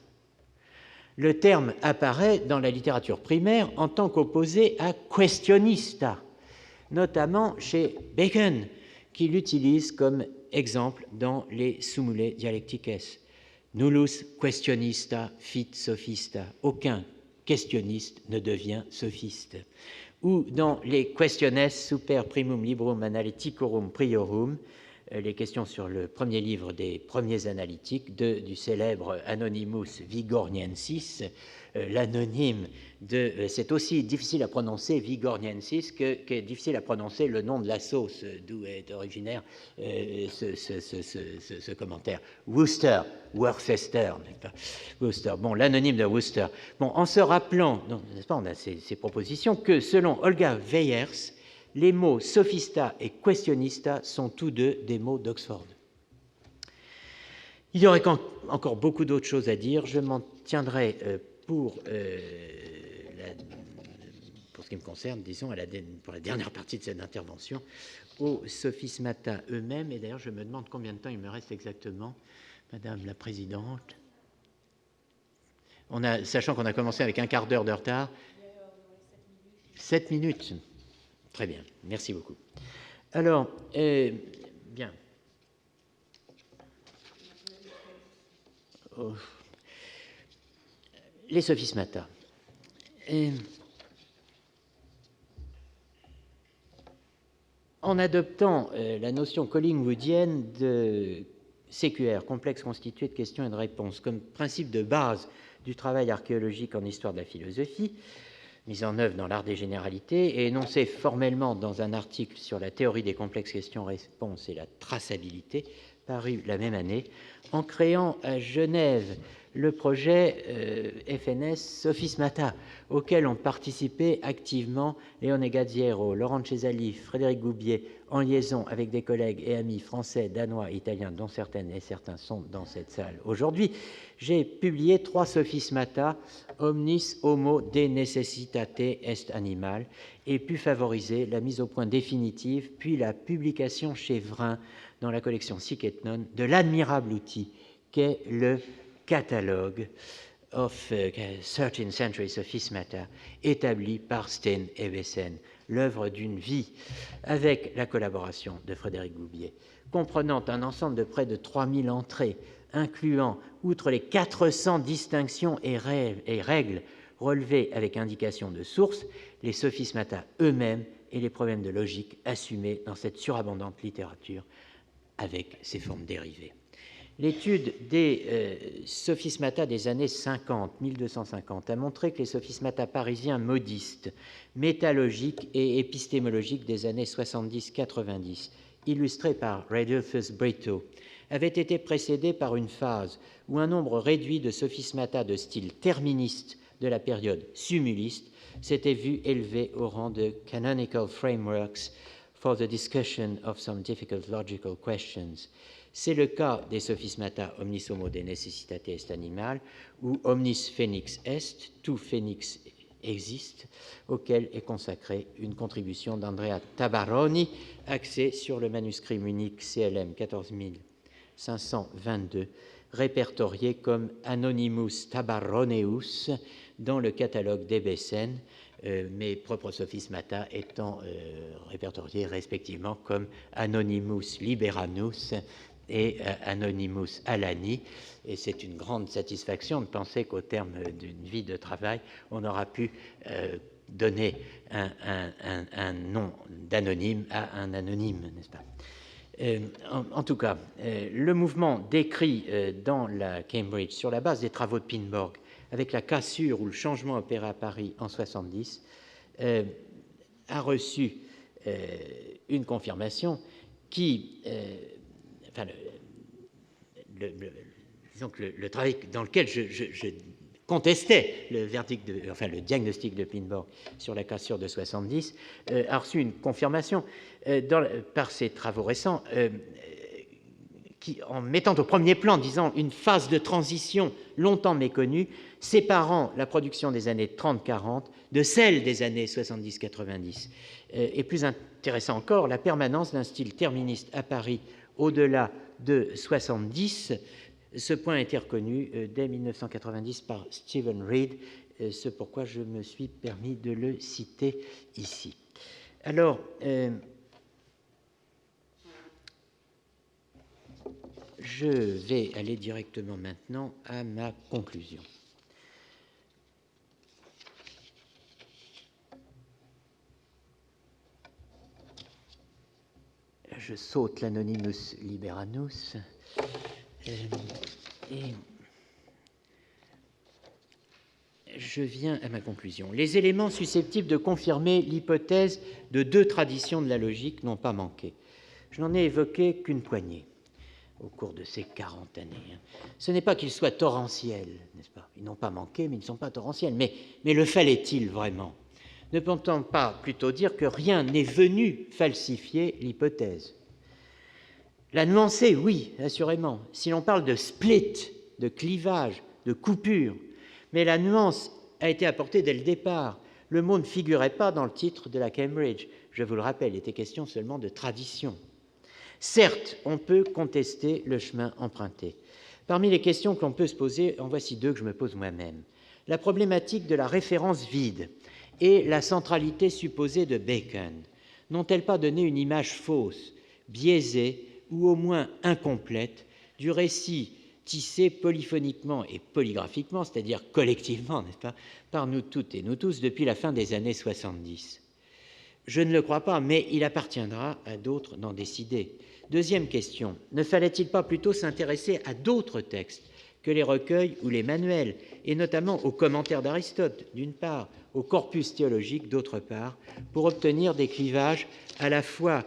Le terme apparaît dans la littérature primaire en tant qu'opposé à questionista, notamment chez Bacon, qui l'utilise comme exemple dans les Sumulae Dialectices. Nullus questionista fit sophista. Aucun questionniste ne devient sophiste. Ou dans les Questiones super primum librum analyticorum priorum, les questions sur le premier livre des premiers analytiques du célèbre Anonymus Vigorniensis, l'anonyme de... C'est aussi difficile à prononcer Vigorniensis que difficile à prononcer le nom de la sauce d'où est originaire ce commentaire. Worcester, Worcester, Worcester. Bon, l'anonyme de Worcester. Bon, en se rappelant, n'est-ce pas, on a ces propositions, que selon Olga Weyers, les mots sophista et questionnista sont tous deux des mots d'Oxford. Il y aurait encore beaucoup d'autres choses à dire. Je m'en tiendrai pour ce qui me concerne, disons, pour la dernière partie de cette intervention, aux sophismata eux-mêmes. Et d'ailleurs, je me demande combien de temps il me reste exactement, Madame la Présidente. Sachant qu'on a commencé avec un quart d'heure de retard. 7 minutes. Très bien, merci beaucoup. Alors, bien. Les sophismata. En adoptant la notion collingwoodienne de CQR, complexe constitué de questions et de réponses, comme principe de base du travail archéologique en histoire de la philosophie, mise en œuvre dans l'art des généralités et énoncée formellement dans un article sur la théorie des complexes questions-réponses et la traçabilité, paru la même année, en créant à Genève le projet FNS Sophismata, auquel ont participé activement Leone Gazziero, Laurent Cesali, Frédéric Goubier, en liaison avec des collègues et amis français, danois, italiens, dont certaines et certains sont dans cette salle aujourd'hui. J'ai publié 3 sophismata, Omnis homo de necessitate est animal, et pu favoriser la mise au point définitive, puis la publication chez Vrin, dans la collection Sic et Non, de l'admirable outil qu'est le catalogue of 13th Century Sophismata, établi par Steen Hebesen, l'œuvre d'une vie, avec la collaboration de Frédéric Goubier, comprenant un ensemble de près de 3000 entrées, incluant, outre les 400 distinctions et règles relevées avec indication de source, les sophismata eux-mêmes et les problèmes de logique assumés dans cette surabondante littérature avec ses formes dérivées. L'étude des sophismata des années 50, 1250, a montré que les sophismata parisiens modistes, métalogiques et épistémologiques des années 70-90, illustrés par Radulfus Brito, avaient été précédés par une phase où un nombre réduit de sophismata de style terministe de la période sumuliste s'était vu élevé au rang de canonical frameworks for the discussion of some difficult logical questions. C'est le cas des sophismata omnis homo de necessitate est animal ou omnis phoenix est, tout phoenix existe, auquel est consacrée une contribution d'Andrea Tabarroni, axée sur le manuscrit munique CLM 14522, répertorié comme Anonymous Tabarroneus dans le catalogue d'Ebesen, mes propres sophismata étant répertoriés respectivement comme Anonymous Liberanus et Anonymous Alani, et c'est une grande satisfaction de penser qu'au terme d'une vie de travail, on aura pu donner un nom d'anonyme à un anonyme, n'est-ce pas? En tout cas, le mouvement décrit dans la Cambridge sur la base des travaux de Pinborg, avec la cassure ou le changement opéré à Paris en 70, a reçu une confirmation qui, disons que le travail dans lequel je contestait le verdict, le diagnostic de Pinborg sur la cassure de 70, a reçu une confirmation par ses travaux récents, en mettant au premier plan, disons, une phase de transition longtemps méconnue, séparant la production des années 30-40 de celle des années 70-90. Et plus intéressant encore, la permanence d'un style terministe à Paris au-delà de 70. Ce point a été reconnu dès 1990 par Stephen Reed, ce pourquoi je me suis permis de le citer ici. Alors, je vais aller directement maintenant à ma conclusion. Je saute l'Anonymous Liberanus et je viens à ma conclusion. Les éléments susceptibles de confirmer l'hypothèse de deux traditions de la logique n'ont pas manqué. Je n'en ai évoqué qu'une poignée au cours de ces 40 années. Ce n'est pas qu'ils soient torrentiels, n'est-ce pas? Ils n'ont pas manqué, mais ils ne sont pas torrentiels. Mais le fallait-il vraiment? Ne peut-on pas plutôt dire que rien n'est venu falsifier l'hypothèse? La nuancer, oui, assurément, si l'on parle de split, de clivage, de coupure, mais la nuance a été apportée dès le départ. Le mot ne figurait pas dans le titre de la Cambridge. Je vous le rappelle, il était question seulement de tradition. Certes, on peut contester le chemin emprunté. Parmi les questions que l'on peut se poser, en voici deux que je me pose moi-même. La problématique de la référence vide et la centralité supposée de Bacon n'ont-elles pas donné une image fausse, biaisée ou au moins incomplète du récit tissé polyphoniquement et polygraphiquement, c'est-à-dire collectivement, n'est-ce pas, par nous toutes et nous tous depuis la fin des années 70? Je ne le crois pas, mais il appartiendra à d'autres d'en décider. Deuxième question, ne fallait-il pas plutôt s'intéresser à d'autres textes que les recueils ou les manuels, et notamment aux commentaires d'Aristote, d'une part, au corpus théologique, d'autre part, pour obtenir des clivages à la fois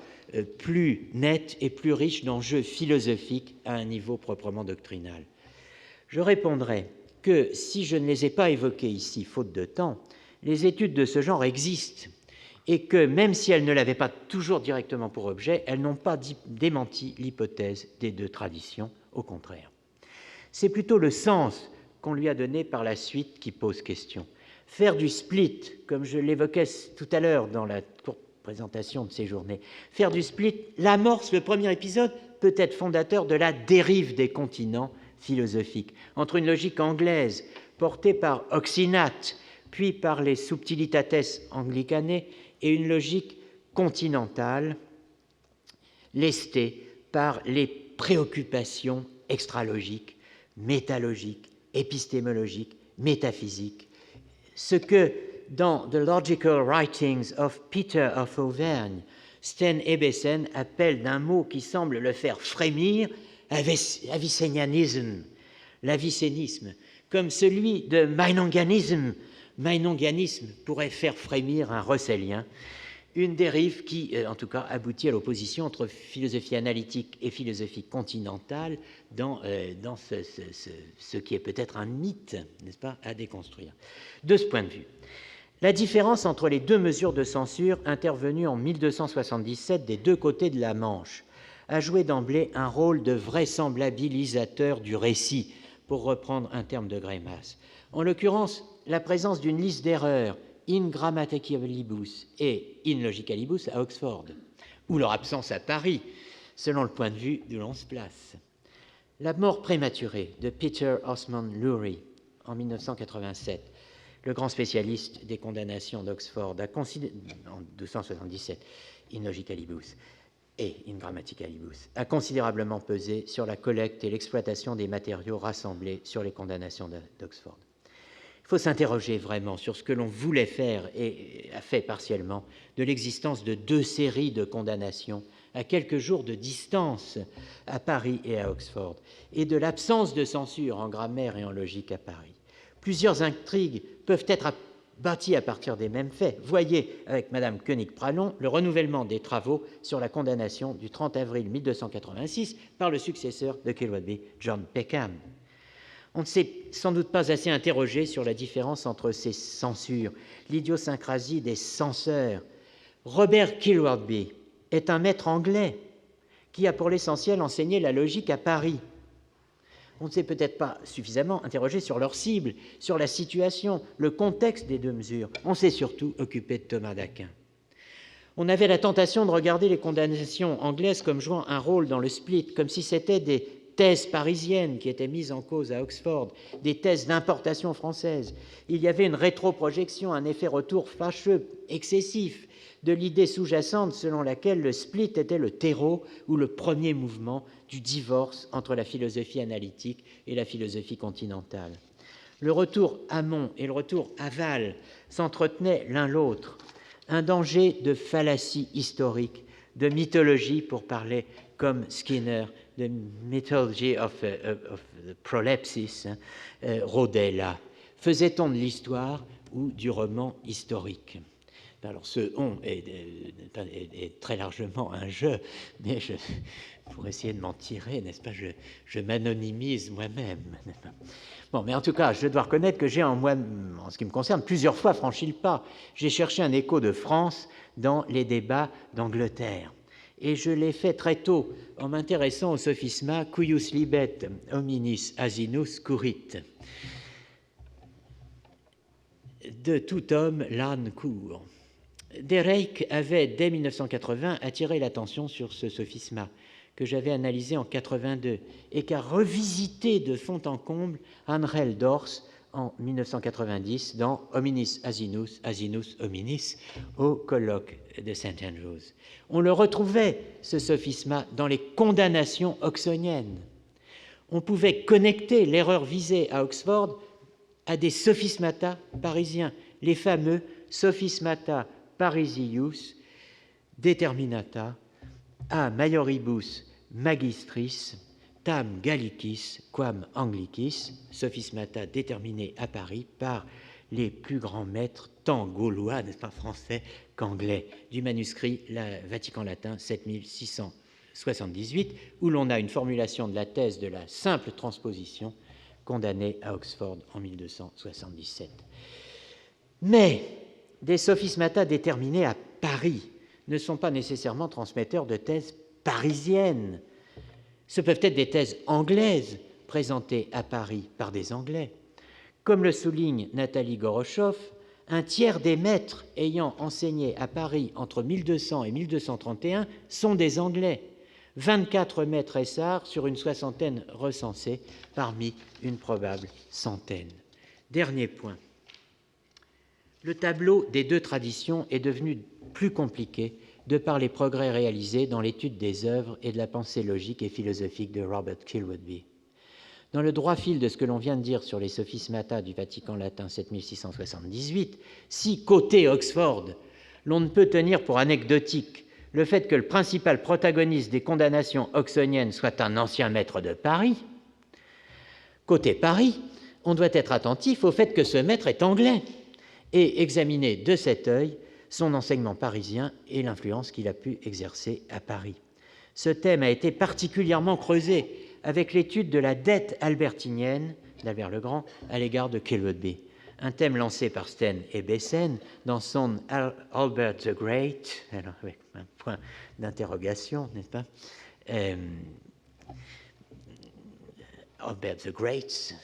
plus nets et plus riches d'enjeux philosophiques à un niveau proprement doctrinal? Je répondrai que, si je ne les ai pas évoqués ici, faute de temps, les études de ce genre existent, et que, même si elles ne l'avaient pas toujours directement pour objet, elles n'ont pas démenti l'hypothèse des deux traditions, au contraire. C'est plutôt le sens qu'on lui a donné par la suite qui pose question. Faire du split, comme je l'évoquais tout à l'heure dans la courte présentation de ces journées, faire du split, l'amorce, le premier épisode, peut être fondateur de la dérive des continents philosophiques, entre une logique anglaise portée par Oxynate, puis par les subtilitates anglicanae, et une logique continentale lestée par les préoccupations extralogiques, métalogiques, épistémologiques, métaphysiques, ce que, dans The Logical Writings of Peter of Auvergne, Sten Ebesen appelle d'un mot qui semble le faire frémir, avicénisme, l'avicénisme, comme celui de Meinonganisme. Meinonganisme pourrait faire frémir un Russellien, une dérive qui, en tout cas, aboutit à l'opposition entre philosophie analytique et philosophie continentale dans ce qui est peut-être un mythe, n'est-ce pas, à déconstruire. De ce point de vue, la différence entre les deux mesures de censure intervenues en 1277 des deux côtés de la Manche a joué d'emblée un rôle de vraisemblabilisateur du récit, pour reprendre un terme de Greimas. En l'occurrence, la présence d'une liste d'erreurs in grammaticalibus et in logicalibus à Oxford, ou leur absence à Paris, selon le point de vue d'où l'on se place. La mort prématurée de Peter Osman Lurie en 1987, le grand spécialiste des condamnations d'Oxford, en 277, in logicalibus et in grammaticalibus, a considérablement pesé sur la collecte et l'exploitation des matériaux rassemblés sur les condamnations d'Oxford. Il faut s'interroger vraiment sur ce que l'on voulait faire et a fait partiellement de l'existence de 2 séries de condamnations à quelques jours de distance à Paris et à Oxford, et de l'absence de censure en grammaire et en logique à Paris. Plusieurs intrigues peuvent être bâties à partir des mêmes faits. Voyez, avec Mme Koenig-Pralon, le renouvellement des travaux sur la condamnation du 30 avril 1286 par le successeur de Kilwardby, John Peckham. On ne s'est sans doute pas assez interrogé sur la différence entre ces censures, l'idiosyncrasie des censeurs. Robert Kilwardby est un maître anglais qui a pour l'essentiel enseigné la logique à Paris. On ne s'est peut-être pas suffisamment interrogé sur leur cible, sur la situation, le contexte des 2 mesures. On s'est surtout occupé de Thomas d'Aquin. On avait la tentation de regarder les condamnations anglaises comme jouant un rôle dans le split, comme si c'était des thèses parisiennes qui étaient mises en cause à Oxford, des thèses d'importation française. Il y avait une rétroprojection, un effet retour fâcheux, excessif, de l'idée sous-jacente selon laquelle le split était le terreau ou le premier mouvement du divorce entre la philosophie analytique et la philosophie continentale. Le retour amont et le retour aval s'entretenaient l'un l'autre. Un danger de fallacie historique, de mythologie, pour parler comme Skinner, de mythology of the prolepsis, rôdait là. Faisait-on de l'histoire ou du roman historique? Alors, ce « on » est très largement un « je », mais pour essayer de m'en tirer, n'est-ce pas, je m'anonymise moi-même. Bon, mais en tout cas, je dois reconnaître que j'ai en moi, en ce qui me concerne, plusieurs fois franchi le pas. J'ai cherché un écho de France dans les débats d'Angleterre. Et je l'ai fait très tôt, en m'intéressant au sophisma « cuius libet hominis asinus curit ». De tout homme, l'âne court. Dereyck avait, dès 1980, attiré l'attention sur ce sophisma que j'avais analysé en 82 et qu'a revisité de fond en comble Angel Dors en 1990 dans Hominis Asinus, Asinus Hominis, au colloque de St. Andrews. On le retrouvait, ce sophisma, dans les condamnations oxoniennes. On pouvait connecter l'erreur visée à Oxford à des sophismata parisiens, les fameux sophismata Parisius determinata a majoribus magistris tam gallicis quam anglicis, sophismata déterminés à Paris par les plus grands maîtres, tant gaulois, n'est-ce pas, français qu'anglais, du manuscrit Vatican latin 7678, où l'on a une formulation de la thèse de la simple transposition condamnée à Oxford en 1277. Mais des sophismata déterminés à Paris ne sont pas nécessairement transmetteurs de thèses parisiennes. Ce peuvent être des thèses anglaises présentées à Paris par des Anglais. Comme le souligne Nathalie Gorochoff, un tiers des maîtres ayant enseigné à Paris entre 1200 et 1231 sont des Anglais. 24 maîtres essarts sur une soixantaine recensés parmi une probable centaine. Dernier point. Le tableau des 2 traditions est devenu plus compliqué de par les progrès réalisés dans l'étude des œuvres et de la pensée logique et philosophique de Robert Kilwardby. Dans le droit fil de ce que l'on vient de dire sur les sophismata du Vatican latin 7678, si, côté Oxford, l'on ne peut tenir pour anecdotique le fait que le principal protagoniste des condamnations oxoniennes soit un ancien maître de Paris, côté Paris, on doit être attentif au fait que ce maître est anglais et examiner de cet œil son enseignement parisien et l'influence qu'il a pu exercer à Paris. Ce thème a été particulièrement creusé avec l'étude de la dette albertinienne d'Albert le Grand à l'égard de Kilwardby, un thème lancé par Sten Ebbesen dans son Albert the Great, alors avec un point d'interrogation, n'est-ce pas, Albert the Great,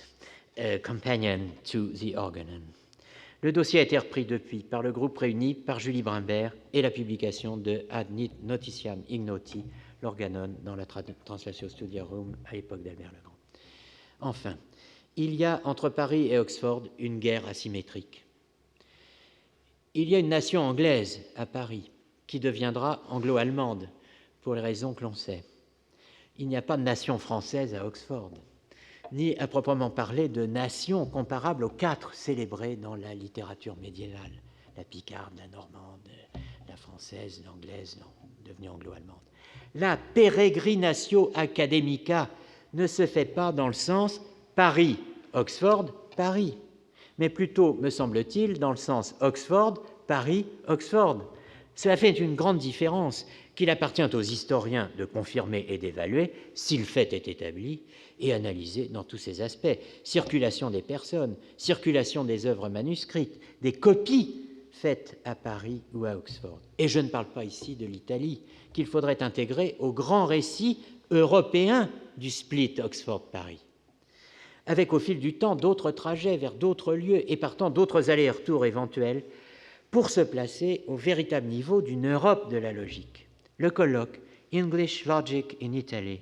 Companion to the Organon. Le dossier a été repris depuis par le groupe réuni par Julie Brimbert et la publication de Ad Notitiam Ignoti, l'organon dans la Translatio Studiorum à l'époque d'Albert le Grand. Enfin, il y a entre Paris et Oxford une guerre asymétrique. Il y a une nation anglaise à Paris qui deviendra anglo-allemande pour les raisons que l'on sait. Il n'y a pas de nation française à Oxford, ni à proprement parler de nation comparable aux 4 célébrées dans la littérature médiévale, la picarde, la normande, la française, l'anglaise, devenue anglo-allemande. La peregrinatio academica ne se fait pas dans le sens Paris, Oxford, Paris, mais plutôt, me semble-t-il, dans le sens Oxford, Paris, Oxford. Cela fait une grande différence qu'il appartient aux historiens de confirmer et d'évaluer si le fait est établi et analysé dans tous ses aspects. Circulation des personnes, circulation des œuvres manuscrites, des copies faites à Paris ou à Oxford. Et je ne parle pas ici de l'Italie, qu'il faudrait intégrer au grand récit européen du split Oxford-Paris, avec au fil du temps d'autres trajets vers d'autres lieux et partant d'autres allers-retours éventuels pour se placer au véritable niveau d'une Europe de la logique. Le colloque English Logic in Italy,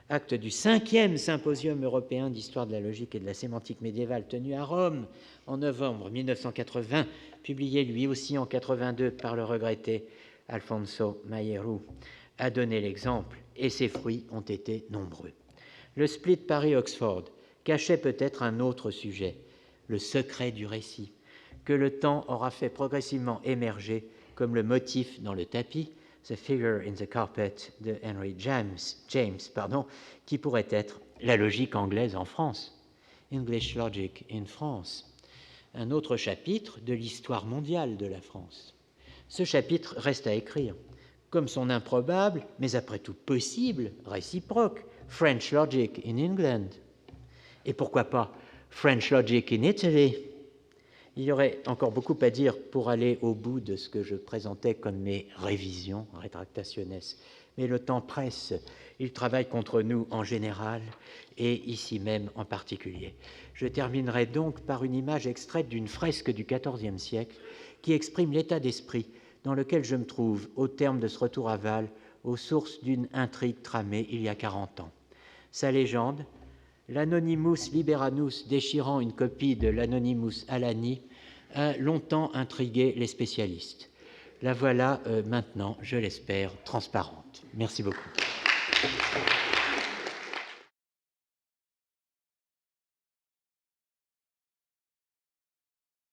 acte du 5e symposium européen d'histoire de la logique et de la sémantique médiévale tenu à Rome en novembre 1980, publié lui aussi en 82 par le regretté Alfonso Mayeru, a donné l'exemple et ses fruits ont été nombreux. Le split Paris-Oxford cachait peut-être un autre sujet, le secret du récit, que le temps aura fait progressivement émerger comme le motif dans le tapis, The Figure in the Carpet de Henry James, qui pourrait être la logique anglaise en France, English Logic in France, un autre chapitre de l'histoire mondiale de la France. Ce chapitre reste à écrire, comme son improbable, mais après tout possible, réciproque, French Logic in England. Et pourquoi pas French Logic in Italy? Il y aurait encore beaucoup à dire pour aller au bout de ce que je présentais comme mes révisions, rétractationes. Mais le temps presse, il travaille contre nous en général et ici même en particulier. Je terminerai donc par une image extraite d'une fresque du XIVe siècle qui exprime l'état d'esprit dans lequel je me trouve au terme de ce retour à Val, aux sources d'une intrigue tramée il y a 40 ans. Sa légende, l'Anonymous Liberanus déchirant une copie de l'Anonymous Alani, a longtemps intrigué les spécialistes. La voilà maintenant, je l'espère, transparente. Merci beaucoup.